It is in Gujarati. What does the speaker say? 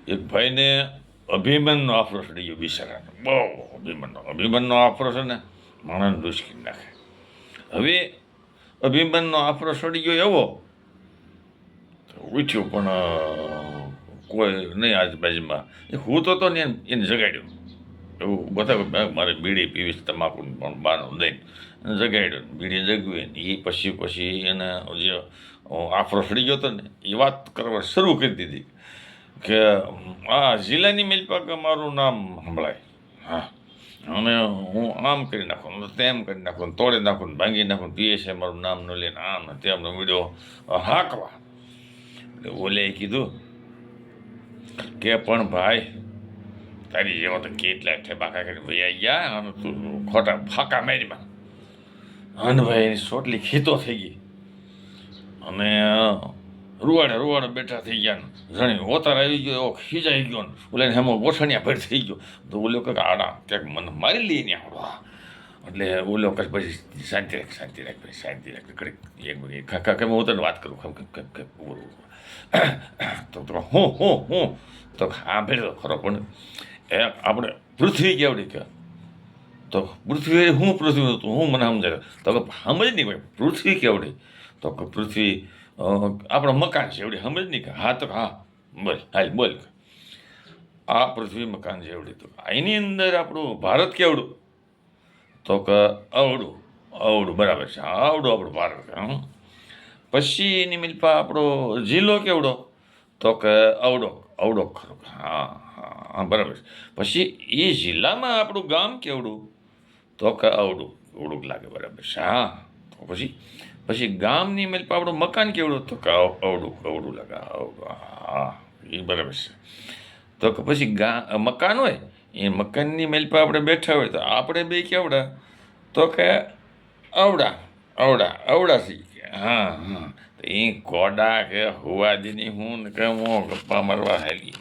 એક ભાઈને અભિમાનનો આફરો ચડી ગયો બિચારાને, બહુ અભિમાનનો આફરો છે ને માણસને દુશ્કી નાખે. હવે અભિમાનનો આફરો ચડી ગયો એવો ઉઠ્યો, પણ કોઈ નહીં આજુબાજુમાં. એ હું તો ને એને જગાડ્યો. એવું બધા મારે બીડી પીવીશ તમાકુ પણ બાનું દઈને જગાડ્યો. બીડી જગવી ને એ પછી એને જે આફરો ચડી ગયો હતો ને એ વાત કરવા શરૂ કરી દીધી કે આ જિલ્લાની મેલપાક મારું નામ સંભળાય, હા, અને હું આમ કરી નાખું, તેમ કરી નાખું, તોડી નાખું, ભાંગી નાખું, પીએ છે મારું નામ ન લઈને, આમ ને તેમનો વિડીયો હાંકવા. એટલે ઓલે કીધું કે પણ ભાઈ તારી જેવા તો કેટલા ઠેબાકા કરી ભાઈ ગયા અને તું ખોટા ફાંકા મારીમાં. અને ભાઈ એની સોટલી ખીતો થઈ ગઈ અને રૂવાડે બેઠા થઈ ગયા ને જાણે ઓતાર આવી ગયો એવો ખીજાઈ ગયો ને ઓલે હેમો ગોઠણિયા ભેર થઈ ગયો. તો ઓલો કંઈક આડા ક્યાંક મને મારી લઈને આવડવા. એટલે ઓલો કંઈક પછી શાંતિ રાખ ભાઈ શાંતિ રાખ કડીક એક મિનિટ કેમ હું તને વાત કરું તો હું તો હા ભેળો ખરો. પણ એ આપણે પૃથ્વી કેવડી કે તો પૃથ્વી હું પૃથ્વી હતું હું મને સમજાય તો કે સમજ નહીં ભાઈ પૃથ્વી કેવડી તો કે પૃથ્વી આપણો મકાન છે એવડી સમજ નહીં કે હા તો હા બોલ આ પૃથ્વી મકાન છે એવડી. તો એની અંદર આપણું ભારત કેવડું તો કે અવડું બરાબર છે, આવડું આપણું ભારત. પછી એની મિલપા આપણો જિલ્લો કેવડો તો કે અવડો ખરો, હા બરાબર છે. પછી એ જિલ્લામાં આપણું ગામ કેવડું તો કે અવડું લાગે, બરાબર છે, હા. તો પછી ગામની મિલપા આપણું મકાન કેવડું તો કે અવડું લાગે, હા એ બરાબર છે. તો કે પછી મકાન હોય એ મકાનની મેલપા આપણે બેઠા હોય તો આપણે બે કેવડા તો કે અવડા થઈ ગયા, હા. તો એ કોડા કે હુવાદીની હું ને કે હું ગપ્પા મારવા હેલી